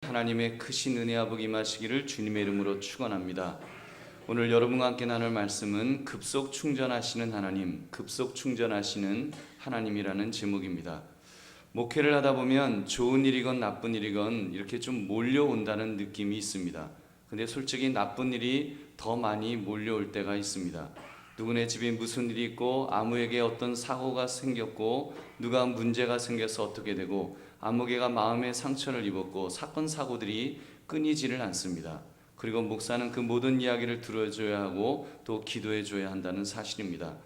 하나님의 크신 은혜와 복이 임하시기를 주님의 이름으로 축원합니다. 오늘 여러분과 함께 나눌 말씀은 급속 충전하시는 하나님, 급속 충전하시는 하나님이라는 제목입니다. 목회를 하다 보면 좋은 일이건 나쁜 일이건 이렇게 좀 몰려온다는 느낌이 있습니다. 근데 솔직히 나쁜 일이 더 많이 몰려올 때가 있습니다. 누구네 집에 무슨 일이 있고 아무에게 어떤 사고가 생겼고 누가 문제가 생겨서 어떻게 되고 아무개가 마음의 상처를 입었고 사건 사고들이 끊이지를 않습니다. 그리고 목사는 그 모든 이야기를 들어줘야 하고 또 기도해 줘야 한다는 사실입니다.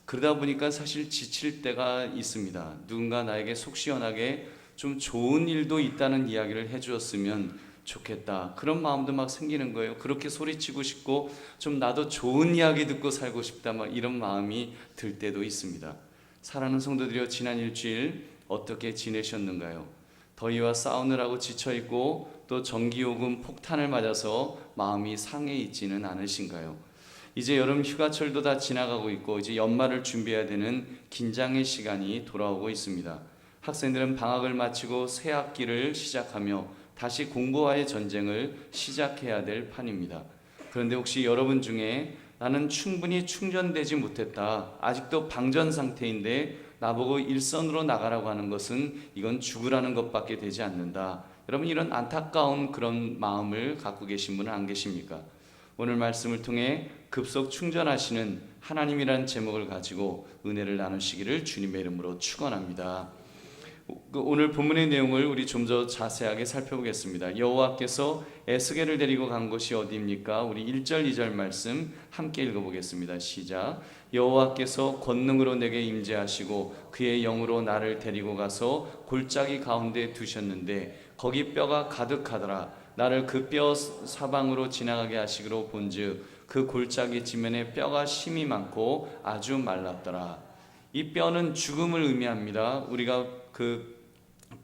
그러다 보니까 사실 지칠 때가 있습니다. 누군가 나에게 속 시원하게 좀 좋은 일도 있다는 이야기를 해주었으면 좋겠다, 그런 마음도 막 생기는 거예요. 그렇게 소리치고 싶고 좀 나도 좋은 이야기 듣고 살고 싶다, 막 이런 마음이 들 때도 있습니다. 사랑하는 성도들이여, 지난 일주일 어떻게 지내셨는가요? 더위와 싸우느라고 지쳐있고 또 전기요금 폭탄을 맞아서 마음이 상해 있지는 않으신가요? 이제 여름 휴가철도 다 지나가고 있고 이제 연말을 준비해야 되는 긴장의 시간이 돌아오고 있습니다. 학생들은 방학을 마치고 새 학기를 시작하며 다시 공부와의 전쟁을 시작해야 될 판입니다. 그런데 혹시 여러분 중에 나는 충분히 충전되지 못했다, 아직도 방전 상태인데 나보고 일선으로 나가라고 하는 것은 이건 죽으라는 것밖에 되지 않는다, 여러분 이런 안타까운 그런 마음을 갖고 계신 분은 안 계십니까? 오늘 말씀을 통해 급속 충전하시는 하나님이라는 제목을 가지고 은혜를 나누시기를 주님의 이름으로 축원합니다. 오늘 본문의 내용을 우리 좀 더 자세하게 살펴보겠습니다. 여호와께서 에스겔을 데리고 간 곳이 어디입니까? 우리 1절 2절 말씀 함께 읽어보겠습니다. 시작. 여호와께서 권능으로 내게 임재하시고 그의 영으로 나를 데리고 가서 골짜기 가운데 두셨는데 거기 뼈가 가득하더라. 나를 그 뼈 사방으로 지나가게 하시기로 본즉 그 골짜기 지면에 뼈가 심이 많고 아주 말랐더라. 이 뼈는 죽음을 의미합니다. 우리가 그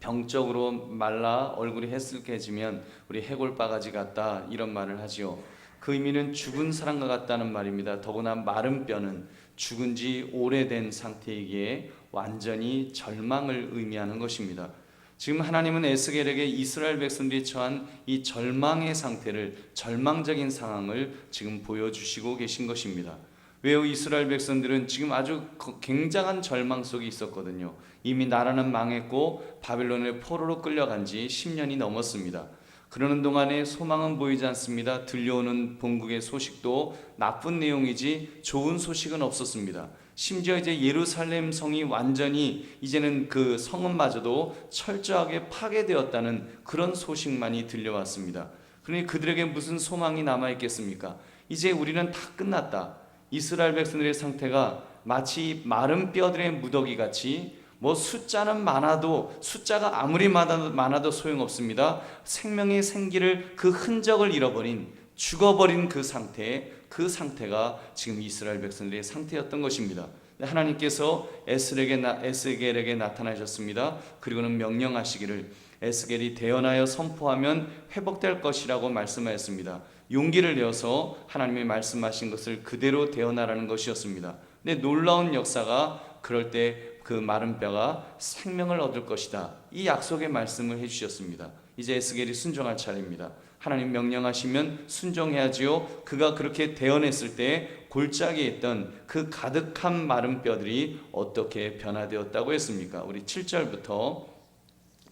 병적으로 말라 얼굴이 헬쓱해지면 우리 해골바가지 같다, 이런 말을 하지요. 그 의미는 죽은 사람과 같다는 말입니다. 더구나 마른 뼈는 죽은 지 오래된 상태이기에 완전히 절망을 의미하는 것입니다. 지금 하나님은 에스겔에게 이스라엘 백성들이 처한 이 절망의 상태를, 절망적인 상황을 지금 보여주시고 계신 것입니다. 왜요? 이스라엘 백성들은 지금 아주 굉장한 절망 속에 있었거든요. 이미 나라는 망했고 바빌론의 포로로 끌려간 지 10년이 넘었습니다. 그러는 동안에 소망은 보이지 않습니다. 들려오는 본국의 소식도 나쁜 내용이지 좋은 소식은 없었습니다. 심지어 이제 예루살렘 성이 완전히 이제는 그 성읍마저도 철저하게 파괴되었다는 그런 소식만이 들려왔습니다. 그러니 그들에게 무슨 소망이 남아있겠습니까? 이제 우리는 다 끝났다. 이스라엘 백성들의 상태가 마치 마른 뼈들의 무더기 같이 뭐 숫자는 많아도, 숫자가 아무리 많아도 소용없습니다. 생명의 생기를, 그 흔적을 잃어버린, 죽어버린 그 상태가 지금 이스라엘 백성들의 상태였던 것입니다. 하나님께서 에스겔에게 나타나셨습니다. 그리고는 명령하시기를 에스겔이 대언하여 선포하면 회복될 것이라고 말씀하였습니다. 용기를 내어서 하나님이 말씀하신 것을 그대로 대언하라는 것이었습니다. 근데 놀라운 역사가, 그럴 때 그 마른 뼈가 생명을 얻을 것이다, 이 약속의 말씀을 해주셨습니다. 이제 에스겔이 순종할 차례입니다. 하나님 명령하시면 순종해야지요. 그가 그렇게 대언했을 때 골짜기에 있던 그 가득한 마른 뼈들이 어떻게 변화되었다고 했습니까? 우리 7절부터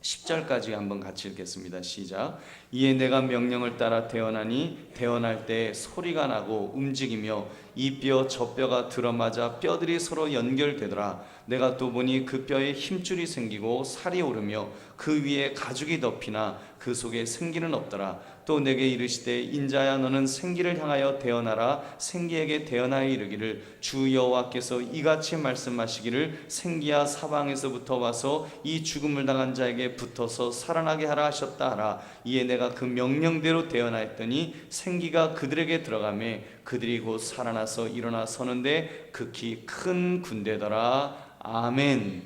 10절까지 한번 같이 읽겠습니다. 시작. 이에 내가 명령을 따라 대언하니 대언할 때 소리가 나고 움직이며 이 뼈 저 뼈가 들어맞아 뼈들이 서로 연결되더라. 내가 또 보니 그 뼈에 힘줄이 생기고 살이 오르며 그 위에 가죽이 덮이나 그 속에 생기는 없더라. 또 내게 이르시되 인자야, 너는 생기를 향하여 대언하라. 생기에게 대언하여 이르기를 주 여호와께서 이같이 말씀하시기를 생기야, 사방에서부터 와서 이 죽음을 당한 자에게 붙어서 살아나게 하라 하셨다 하라. 이에 내가 그 명령대로 대언하였더니 생기가 그들에게 들어가매 그들이 곧 살아나서 일어나 서는데 극히 큰 군대더라. 아멘.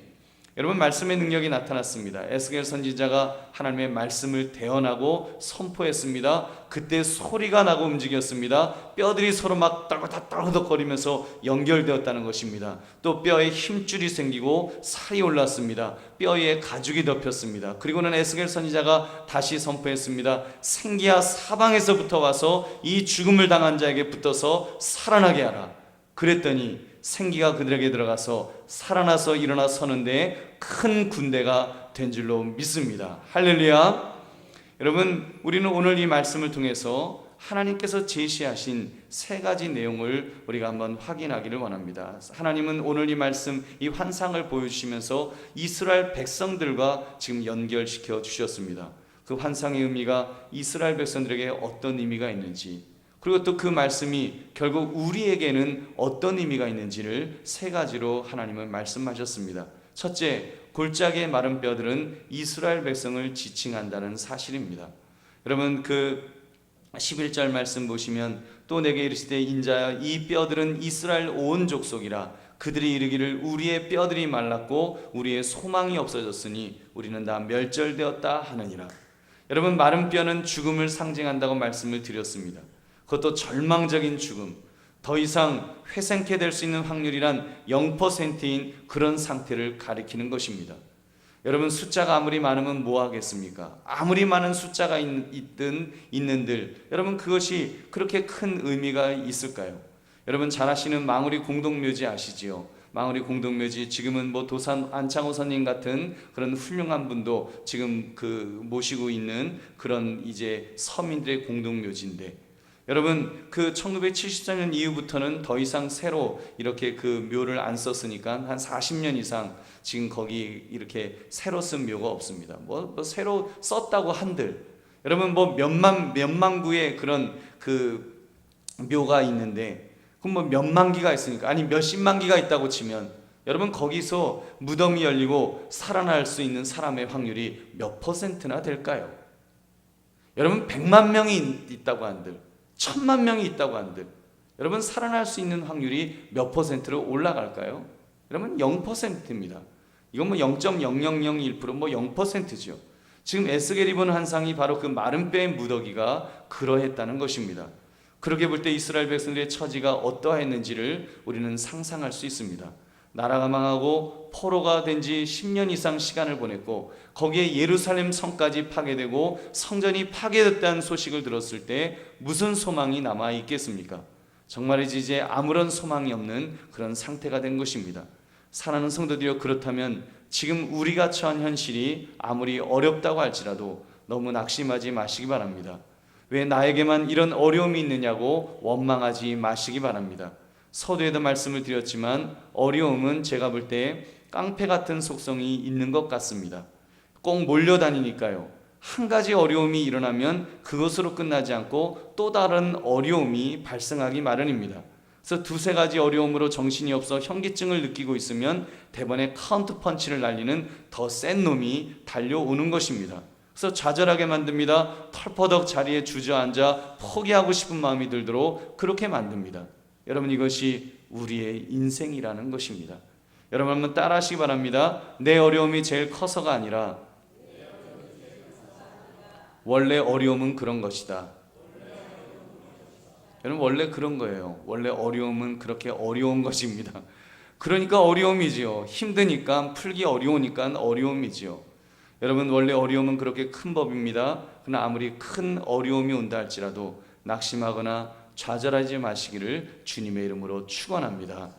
여러분, 말씀의 능력이 나타났습니다. 에스겔 선지자가 하나님의 말씀을 대언하고 선포했습니다. 그때 소리가 나고 움직였습니다. 뼈들이 서로 막 떨거덕거리면서 연결되었다는 것입니다. 또 뼈에 힘줄이 생기고 살이 올랐습니다. 뼈에 가죽이 덮였습니다. 그리고는 에스겔 선지자가 다시 선포했습니다. 생기야 사방에서부터 와서 이 죽음을 당한 자에게 붙어서 살아나게 하라. 그랬더니 생기가 그들에게 들어가서 살아나서 일어나 서는데 큰 군대가 된 줄로 믿습니다. 할렐루야. 여러분, 우리는 오늘 이 말씀을 통해서 하나님께서 제시하신 세 가지 내용을 우리가 한번 확인하기를 원합니다. 하나님은 오늘 이 말씀, 이 환상을 보여주시면서 이스라엘 백성들과 지금 연결시켜 주셨습니다. 그 환상의 의미가 이스라엘 백성들에게 어떤 의미가 있는지, 그리고 또 그 말씀이 결국 우리에게는 어떤 의미가 있는지를 세 가지로 하나님은 말씀하셨습니다. 첫째, 골짜기의 마른 뼈들은 이스라엘 백성을 지칭한다는 사실입니다. 여러분, 그 11절 말씀 보시면 또 내게 이르시되 인자야 이 뼈들은 이스라엘 온 족속이라 그들이 이르기를 우리의 뼈들이 말랐고 우리의 소망이 없어졌으니 우리는 다 멸절되었다 하느니라. 여러분, 마른 뼈는 죽음을 상징한다고 말씀을 드렸습니다. 그것도 절망적인 죽음, 더 이상 회생케 될 수 있는 확률이란 0%인 그런 상태를 가리키는 것입니다. 여러분, 숫자가 아무리 많으면 뭐 하겠습니까? 아무리 많은 숫자가 있는들 여러분, 그것이 그렇게 큰 의미가 있을까요? 여러분, 잘 아시는 망우리 공동묘지 아시지요? 망우리 공동묘지, 지금은 뭐 도산 안창호 선님 같은 그런 훌륭한 분도 지금 모시고 있는 그런 이제 서민들의 공동묘지인데, 여러분, 그 1974년 이후부터는 더 이상 새로 이렇게 그 묘를 안 썼으니까 한 40년 이상 지금 거기 이렇게 새로 쓴 묘가 없습니다. 뭐 새로 썼다고 한들, 여러분, 뭐 몇만 구의 그런 그 묘가 있는데, 그럼 뭐 몇만 기가 있으니까, 아니 몇십만 기가 있다고 치면, 여러분, 거기서 무덤이 열리고 살아날 수 있는 사람의 확률이 몇 퍼센트나 될까요? 여러분, 100만 명이 있다고 한들, 1000만 명이 있다고 한들, 여러분, 살아날 수 있는 확률이 몇 퍼센트로 올라갈까요? 여러분, 0%입니다. 이건 뭐 0.0001%, 뭐 0%죠. 지금 에스겔이 본 환상이 바로 그 마른 뼈의 무더기가 그러했다는 것입니다. 그렇게 볼 때 이스라엘 백성들의 처지가 어떠했는지를 우리는 상상할 수 있습니다. 나라가 망하고 포로가 된 지 10년 이상 시간을 보냈고, 거기에 예루살렘 성까지 파괴되고 성전이 파괴됐다는 소식을 들었을 때 무슨 소망이 남아 있겠습니까? 정말이지 이제 아무런 소망이 없는 그런 상태가 된 것입니다. 사랑하는 성도들이여, 그렇다면 지금 우리가 처한 현실이 아무리 어렵다고 할지라도 너무 낙심하지 마시기 바랍니다. 왜 나에게만 이런 어려움이 있느냐고 원망하지 마시기 바랍니다. 서두에도 말씀을 드렸지만 어려움은 제가 볼 때 깡패 같은 속성이 있는 것 같습니다. 꼭 몰려다니니까요. 한 가지 어려움이 일어나면 그것으로 끝나지 않고 또 다른 어려움이 발생하기 마련입니다. 그래서 두세 가지 어려움으로 정신이 없어 현기증을 느끼고 있으면 대번에 카운트 펀치를 날리는 더 센 놈이 달려오는 것입니다. 그래서 좌절하게 만듭니다. 털퍼덕 자리에 주저앉아 포기하고 싶은 마음이 들도록 그렇게 만듭니다. 여러분, 이것이 우리의 인생이라는 것입니다. 여러분, 한번 따라 하시기 바랍니다. 내 어려움이 제일 커서가 아니라 원래 어려움은 그런 것이다. 여러분, 원래 그런 거예요. 원래 어려움은 그렇게 어려운 것입니다. 그러니까 어려움이지요. 힘드니까, 풀기 어려우니까 어려움이지요. 여러분, 원래 어려움은 그렇게 큰 법입니다. 그러나 아무리 큰 어려움이 온다 할지라도 낙심하거나 좌절하지 마시기를 주님의 이름으로 축원합니다.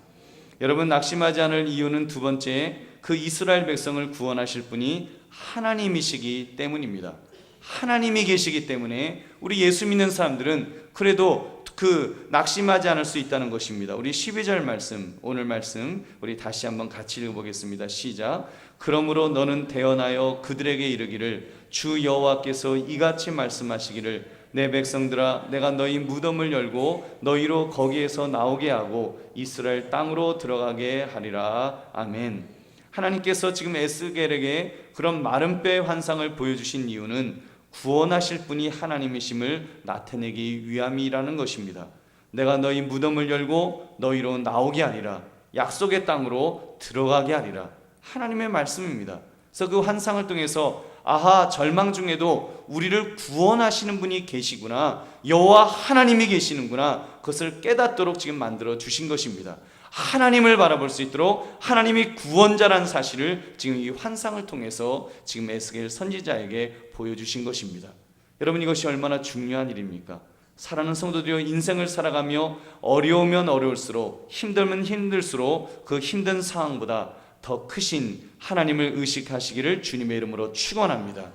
여러분, 낙심하지 않을 이유는 두 번째, 그 이스라엘 백성을 구원하실 분이 하나님이시기 때문입니다. 하나님이 계시기 때문에 우리 예수 믿는 사람들은 그래도 그 낙심하지 않을 수 있다는 것입니다. 우리 12절 말씀, 오늘 말씀 우리 다시 한번 같이 읽어보겠습니다. 시작. 그러므로 너는 대언하여 그들에게 이르기를 주 여호와께서 이같이 말씀하시기를 내 백성들아, 내가 너희 무덤을 열고 너희로 거기에서 나오게 하고 이스라엘 땅으로 들어가게 하리라. 아멘. 하나님께서 지금 에스겔에게 그런 마른 뼈의 환상을 보여주신 이유는 구원하실 분이 하나님이심을 나타내기 위함이라는 것입니다. 내가 너희 무덤을 열고 너희로 나오게 하리라. 약속의 땅으로 들어가게 하리라. 하나님의 말씀입니다. 그래서 그 환상을 통해서 아하, 절망 중에도 우리를 구원하시는 분이 계시구나, 여호와 하나님이 계시는구나, 그것을 깨닫도록 지금 만들어 주신 것입니다. 하나님을 바라볼 수 있도록 하나님이 구원자라는 사실을 지금 이 환상을 통해서 지금 에스겔 선지자에게 보여주신 것입니다. 여러분, 이것이 얼마나 중요한 일입니까? 사랑하는 성도들이여, 인생을 살아가며 어려우면 어려울수록, 힘들면 힘들수록 그 힘든 상황보다 더 크신 하나님을 의식하시기를 주님의 이름으로 축원합니다.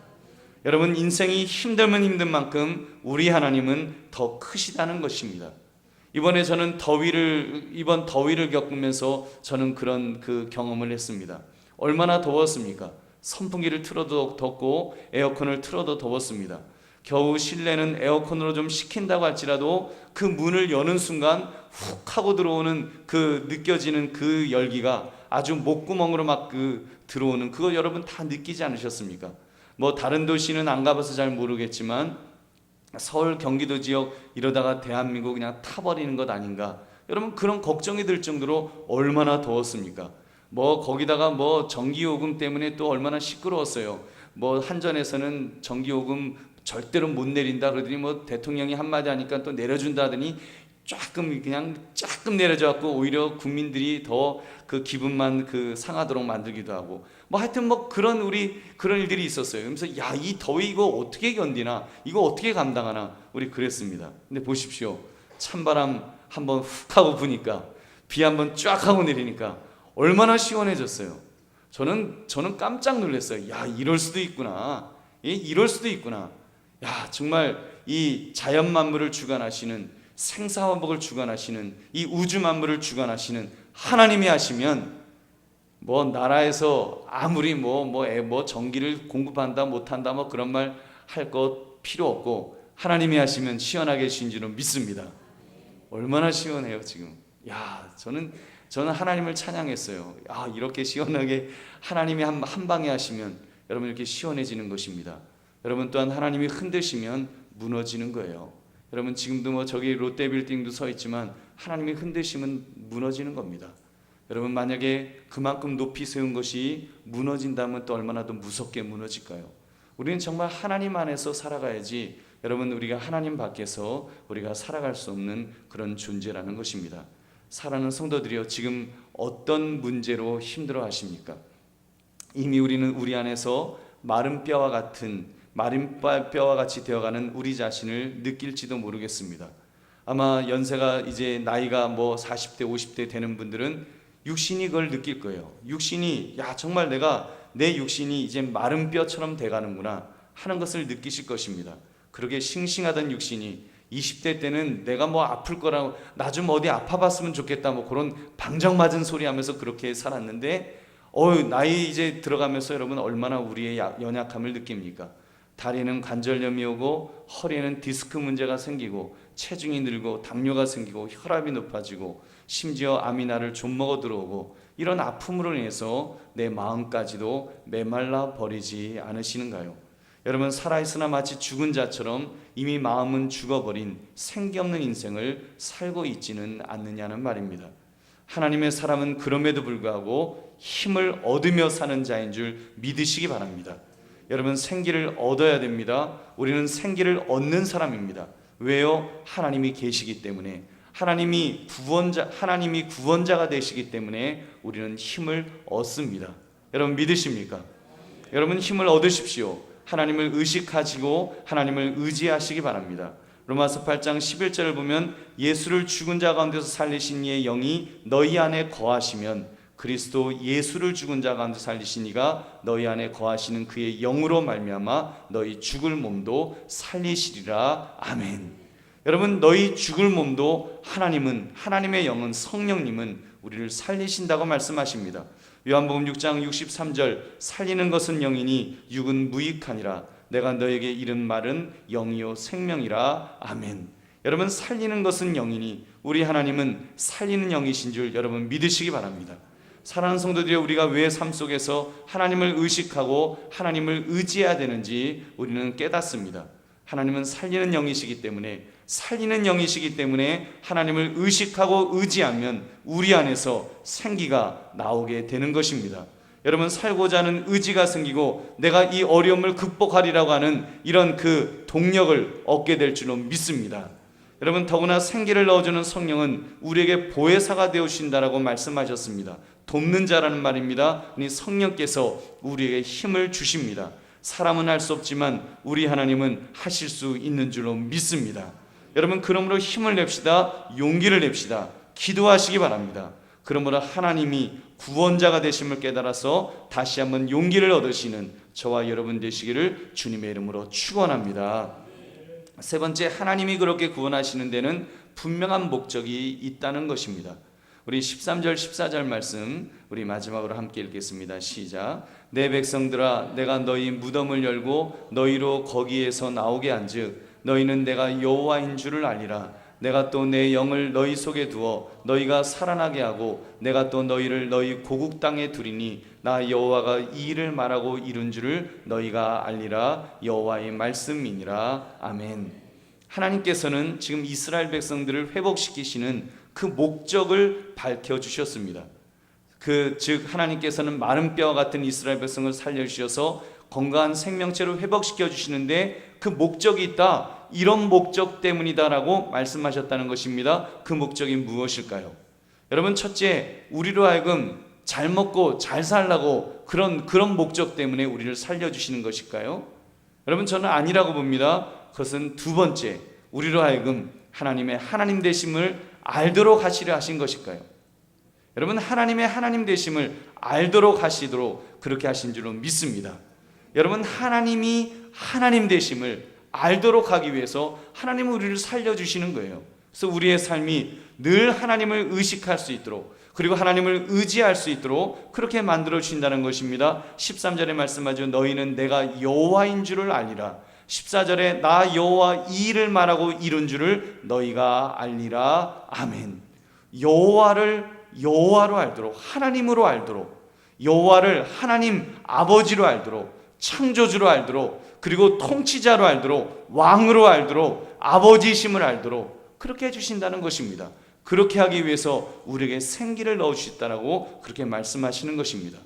여러분, 인생이 힘들면 힘든 만큼 우리 하나님은 더 크시다는 것입니다. 이번 더위를 겪으면서 저는 그런 그 경험을 했습니다. 얼마나 더웠습니까? 선풍기를 틀어도 덥고 에어컨을 틀어도 더웠습니다. 겨우 실내는 에어컨으로 좀 식힌다고 할지라도 그 문을 여는 순간 훅 하고 들어오는 그 느껴지는 그 열기가 아주 목구멍으로 막 들어오는, 그거 여러분 다 느끼지 않으셨습니까? 뭐 다른 도시는 안 가봐서 잘 모르겠지만 서울, 경기도 지역 이러다가 대한민국 그냥 타버리는 것 아닌가, 여러분 그런 걱정이 들 정도로 얼마나 더웠습니까? 뭐 거기다가 뭐 전기요금 때문에 또 얼마나 시끄러웠어요. 뭐 한전에서는 전기요금 절대로 못 내린다 그러더니 뭐 대통령이 한마디 하니까 또 내려준다 하더니 조금 내려져갖고 오히려 국민들이 더 그 기분만 상하도록 만들기도 하고, 뭐 하여튼 뭐 그런 일들이 있었어요. 그래서 야, 이 더위 이거 어떻게 견디나, 이거 어떻게 감당하나, 우리 그랬습니다. 근데 보십시오, 찬바람 한번 훅 하고 부니까, 비 한번 쫙 하고 내리니까 얼마나 시원해졌어요. 저는 깜짝 놀랐어요. 야, 이럴 수도 있구나. 이럴 수도 있구나. 야, 정말 이 자연 만물을 주관하시는, 생사화복을 주관하시는, 이 우주 만물을 주관하시는 하나님이 하시면 뭐 나라에서 아무리 뭐 전기를 공급한다 못한다 뭐 그런 말 할 것 필요 없고, 하나님이 하시면 시원하게 하신 줄은 믿습니다. 얼마나 시원해요 지금. 야, 저는 하나님을 찬양했어요. 아, 이렇게 시원하게 하나님이 한 방에 하시면 여러분 이렇게 시원해지는 것입니다. 여러분 또한 하나님이 흔드시면 무너지는 거예요. 여러분 지금도 뭐 저기 롯데빌딩도 서 있지만 하나님이 흔드시면 무너지는 겁니다. 여러분 만약에 그만큼 높이 세운 것이 무너진다면 또 얼마나 더 무섭게 무너질까요? 우리는 정말 하나님 안에서 살아가야지, 여러분 우리가 하나님 밖에서 우리가 살아갈 수 없는 그런 존재라는 것입니다. 사랑하는 성도들이여, 지금 어떤 문제로 힘들어 하십니까? 이미 우리는 우리 안에서 마른 뼈와 같이 되어가는 우리 자신을 느낄지도 모르겠습니다. 아마 연세가 이제 나이가 뭐 40대 50대 되는 분들은 육신이 그걸 느낄 거예요. 육신이, 야, 정말 내 육신이 이제 마른 뼈처럼 돼가는구나 하는 것을 느끼실 것입니다. 그러게 싱싱하던 육신이 20대 때는 내가 뭐 아플 거라고, 나 좀 어디 아파봤으면 좋겠다 뭐 그런 방정맞은 소리 하면서 그렇게 살았는데, 나이 이제 들어가면서 여러분 얼마나 우리의 연약함을 느낍니까? 다리는 관절염이 오고, 허리에는 디스크 문제가 생기고, 체중이 늘고, 당뇨가 생기고, 혈압이 높아지고, 심지어 암이 나를 좀먹어 들어오고, 이런 아픔으로 인해서 내 마음까지도 메말라 버리지 않으시는가요? 여러분, 살아있으나 마치 죽은 자처럼 이미 마음은 죽어버린 생기 없는 인생을 살고 있지는 않느냐는 말입니다. 하나님의 사람은 그럼에도 불구하고 힘을 얻으며 사는 자인 줄 믿으시기 바랍니다. 여러분, 생기를 얻어야 됩니다. 우리는 생기를 얻는 사람입니다. 왜요? 하나님이 계시기 때문에, 하나님이 구원자가 되시기 때문에 우리는 힘을 얻습니다. 여러분 믿으십니까? 여러분 힘을 얻으십시오. 하나님을 의식하시고 하나님을 의지하시기 바랍니다. 로마서 8장 11절을 보면 예수를 죽은 자 가운데서 살리신 이의 영이 너희 안에 거하시면 그리스도 예수를 죽은 자 가운데 살리신 이가 너희 안에 거하시는 그의 영으로 말미암아 너희 죽을 몸도 살리시리라. 아멘. 여러분, 너희 죽을 몸도 하나님의 영은, 성령님은 우리를 살리신다고 말씀하십니다. 요한복음 6장 63절, 살리는 것은 영이니 육은 무익하니라. 내가 너에게 이른 말은 영이요 생명이라. 아멘. 여러분, 살리는 것은 영이니 우리 하나님은 살리는 영이신 줄 여러분 믿으시기 바랍니다. 사랑하는 성도들이, 우리가 왜 삶 속에서 하나님을 의식하고 하나님을 의지해야 되는지 우리는 깨닫습니다. 하나님은 살리는 영이시기 때문에 하나님을 의식하고 의지하면 우리 안에서 생기가 나오게 되는 것입니다. 여러분, 살고자 하는 의지가 생기고 내가 이 어려움을 극복하리라고 하는 이런 그 동력을 얻게 될 줄로 믿습니다. 여러분, 더구나 생기를 넣어주는 성령은 우리에게 보혜사가 되어주신다라고 말씀하셨습니다. 돕는 자라는 말입니다. 성령께서 우리에게 힘을 주십니다. 사람은 할 수 없지만 우리 하나님은 하실 수 있는 줄로 믿습니다. 여러분, 그러므로 힘을 냅시다. 용기를 냅시다. 기도하시기 바랍니다. 그러므로 하나님이 구원자가 되심을 깨달아서 다시 한번 용기를 얻으시는 저와 여러분 되시기를 주님의 이름으로 축원합니다. 세 번째, 하나님이 그렇게 구원하시는 데는 분명한 목적이 있다는 것입니다. 우리 13절 14절 말씀 우리 마지막으로 함께 읽겠습니다. 시작. 내 백성들아, 내가 너희 무덤을 열고 너희로 거기에서 나오게 한즉 너희는 내가 여호와인 줄을 알리라. 내가 또 내 영을 너희 속에 두어 너희가 살아나게 하고 내가 또 너희를 너희 고국 땅에 두리니 나 여호와가 이 일을 말하고 이룬 줄을 너희가 알리라. 여호와의 말씀이니라. 아멘. 하나님께서는 지금 이스라엘 백성들을 회복시키시는 그 목적을 밝혀주셨습니다. 즉 하나님께서는 마른 뼈와 같은 이스라엘 백성을 살려주셔서 건강한 생명체로 회복시켜 주시는데 그 목적이 있다, 이런 목적 때문이다라고 말씀하셨다는 것입니다. 그 목적이 무엇일까요? 여러분, 첫째, 우리로 하여금 잘 먹고 잘 살라고 그런 목적 때문에 우리를 살려주시는 것일까요? 여러분, 저는 아니라고 봅니다. 그것은 두 번째, 우리로 하여금 하나님의 하나님 되심을 알도록 하시려 하신 것일까요? 여러분, 하나님의 하나님 되심을 알도록 하시도록 그렇게 하신 줄로 믿습니다. 여러분, 하나님이 하나님 되심을 알도록 하기 위해서 하나님은 우리를 살려주시는 거예요. 그래서 우리의 삶이 늘 하나님을 의식할 수 있도록, 그리고 하나님을 의지할 수 있도록 그렇게 만들어 주신다는 것입니다. 13절에 말씀하죠. 너희는 내가 여호와인 줄을 알리라. 14절에 나 여호와 이 일을 말하고 이룬 줄을 너희가 알리라. 아멘. 여호와로 알도록, 하나님으로 알도록, 여호와를 하나님 아버지로 알도록, 창조주로 알도록, 그리고 통치자로 알도록, 왕으로 알도록, 아버지심을 알도록 그렇게 해주신다는 것입니다. 그렇게 하기 위해서 우리에게 생기를 넣으시다라고 그렇게 말씀하시는 것입니다.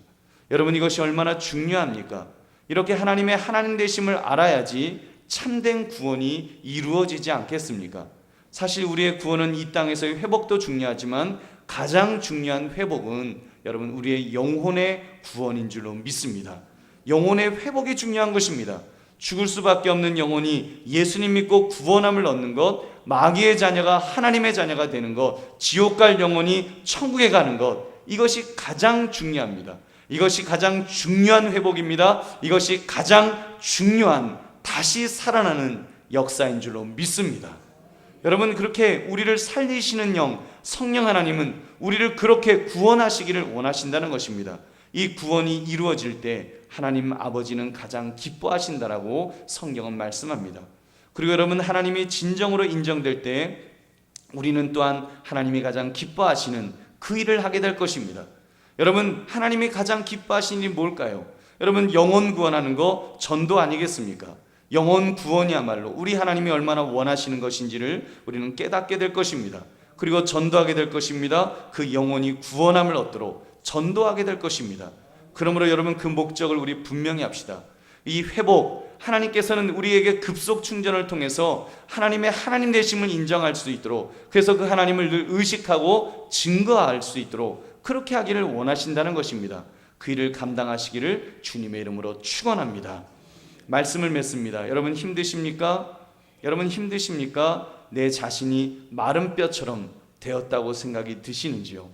여러분, 이것이 얼마나 중요합니까? 이렇게 하나님의 하나님 되심을 알아야지 참된 구원이 이루어지지 않겠습니까? 사실 우리의 구원은 이 땅에서의 회복도 중요하지만 가장 중요한 회복은 여러분 우리의 영혼의 구원인 줄로 믿습니다. 영혼의 회복이 중요한 것입니다. 죽을 수밖에 없는 영혼이 예수님 믿고 구원함을 얻는 것, 마귀의 자녀가 하나님의 자녀가 되는 것, 지옥 갈 영혼이 천국에 가는 것, 이것이 가장 중요합니다. 이것이 가장 중요한 회복입니다. 이것이 가장 중요한 다시 살아나는 역사인 줄로 믿습니다. 여러분, 그렇게 우리를 살리시는 영, 성령 하나님은 우리를 그렇게 구원하시기를 원하신다는 것입니다. 이 구원이 이루어질 때 하나님 아버지는 가장 기뻐하신다라고 성경은 말씀합니다. 그리고 여러분, 하나님이 진정으로 인정될 때 우리는 또한 하나님이 가장 기뻐하시는 그 일을 하게 될 것입니다. 여러분, 하나님이 가장 기뻐하시는 일이 뭘까요? 여러분, 영혼 구원하는 거 전도 아니겠습니까? 영혼 구원이야말로 우리 하나님이 얼마나 원하시는 것인지를 우리는 깨닫게 될 것입니다. 그리고 전도하게 될 것입니다. 그 영혼이 구원함을 얻도록 전도하게 될 것입니다. 그러므로 여러분, 그 목적을 우리 분명히 합시다. 이 회복, 하나님께서는 우리에게 급속 충전을 통해서 하나님의 하나님 되심을 인정할 수 있도록, 그래서 그 하나님을 늘 의식하고 증거할 수 있도록 그렇게 하기를 원하신다는 것입니다. 그 일을 감당하시기를 주님의 이름으로 축원합니다. 말씀을 맺습니다. 여러분, 힘드십니까? 여러분, 힘드십니까? 내 자신이 마른 뼈처럼 되었다고 생각이 드시는지요?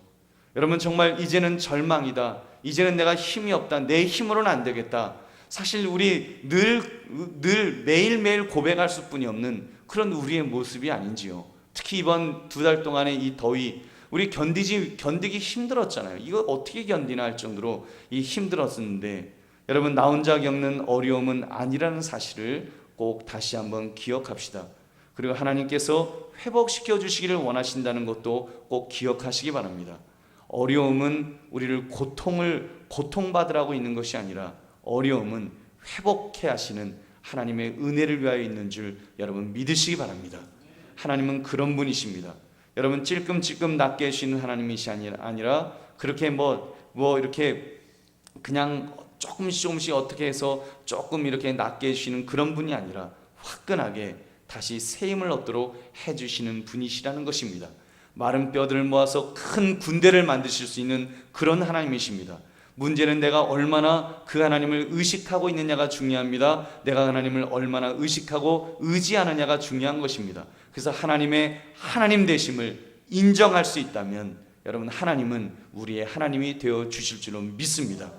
여러분, 정말 이제는 절망이다, 이제는 내가 힘이 없다, 내 힘으로는 안 되겠다. 사실 우리 늘 매일매일 고백할 수뿐이 없는 그런 우리의 모습이 아닌지요. 특히 이번 2달 동안의 이 더위, 우리 견디기 힘들었잖아요. 이거 어떻게 견디나 할 정도로 힘들었는데, 여러분, 나 혼자 겪는 어려움은 아니라는 사실을 꼭 다시 한번 기억합시다. 그리고 하나님께서 회복시켜 주시기를 원하신다는 것도 꼭 기억하시기 바랍니다. 어려움은 우리를 고통받으라고 있는 것이 아니라 어려움은 회복해 하시는 하나님의 은혜를 위하여 있는 줄 여러분 믿으시기 바랍니다. 하나님은 그런 분이십니다. 여러분, 찔끔찔끔 낫게 해주시는 하나님이시 아니라 그렇게 이렇게 그냥 조금씩 어떻게 해서 조금 이렇게 낫게 해주시는 그런 분이 아니라 화끈하게 다시 새 힘을 얻도록 해주시는 분이시라는 것입니다. 마른 뼈들을 모아서 큰 군대를 만드실 수 있는 그런 하나님이십니다. 문제는 내가 얼마나 그 하나님을 의식하고 있느냐가 중요합니다. 내가 하나님을 얼마나 의식하고 의지하느냐가 중요한 것입니다. 그래서 하나님의 하나님 되심을 인정할 수 있다면 여러분, 하나님은 우리의 하나님이 되어 주실 줄로 믿습니다.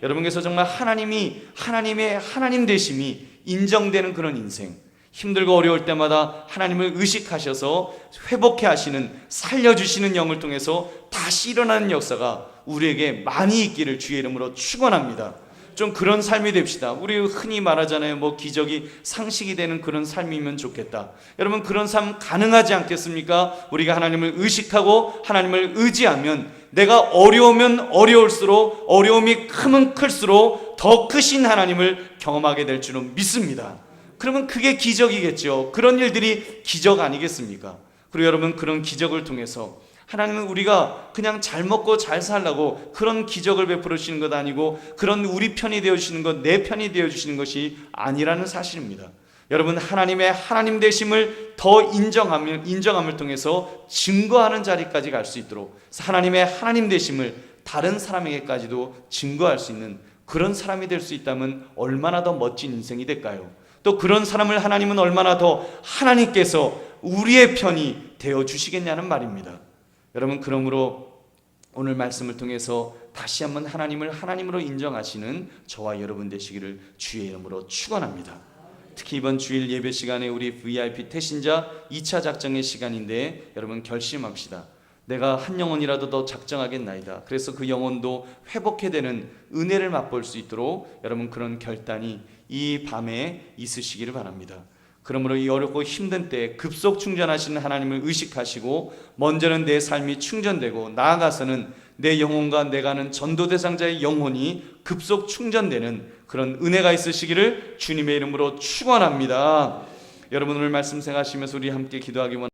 여러분께서 정말 하나님의 하나님 되심이 인정되는 그런 인생, 힘들고 어려울 때마다 하나님을 의식하셔서 회복해 하시는, 살려주시는 영을 통해서 다시 일어나는 역사가 우리에게 많이 있기를 주의 이름으로 축원합니다. 좀 그런 삶이 됩시다. 우리 흔히 말하잖아요. 뭐 기적이 상식이 되는 그런 삶이면 좋겠다. 여러분, 그런 삶 가능하지 않겠습니까? 우리가 하나님을 의식하고 하나님을 의지하면 내가 어려우면 어려울수록, 어려움이 크면 클수록 더 크신 하나님을 경험하게 될 줄은 믿습니다. 그러면 그게 기적이겠죠. 그런 일들이 기적 아니겠습니까? 그리고 여러분, 그런 기적을 통해서 하나님은 우리가 그냥 잘 먹고 잘 살라고 그런 기적을 베풀어 주시는 것 아니고, 그런 우리 편이 되어주시는 것, 내 편이 되어주시는 것이 아니라는 사실입니다. 여러분, 하나님의 하나님 되심을 더 인정함을 통해서 증거하는 자리까지 갈 수 있도록, 하나님의 하나님 되심을 다른 사람에게까지도 증거할 수 있는 그런 사람이 될 수 있다면 얼마나 더 멋진 인생이 될까요? 또 그런 사람을 하나님은 얼마나 더 하나님께서 우리의 편이 되어주시겠냐는 말입니다. 여러분, 그러므로 오늘 말씀을 통해서 다시 한번 하나님을 하나님으로 인정하시는 저와 여러분 되시기를 주의 이름으로 축원합니다. 특히 이번 주일 예배 시간에 우리 VIP 태신자 2차 작정의 시간인데, 여러분 결심합시다. 내가 한 영혼이라도 더 작정하겠나이다. 그래서 그 영혼도 회복해 되는 은혜를 맛볼 수 있도록 여러분 그런 결단이 이 밤에 있으시기를 바랍니다. 그러므로 이 어렵고 힘든 때에 급속 충전하시는 하나님을 의식하시고, 먼저는 내 삶이 충전되고 나아가서는 내 영혼과 내가 하는 전도 대상자의 영혼이 급속 충전되는 그런 은혜가 있으시기를 주님의 이름으로 축원합니다. 여러분, 오늘 말씀 생각하시면서 우리 함께 기도하기 원합니다.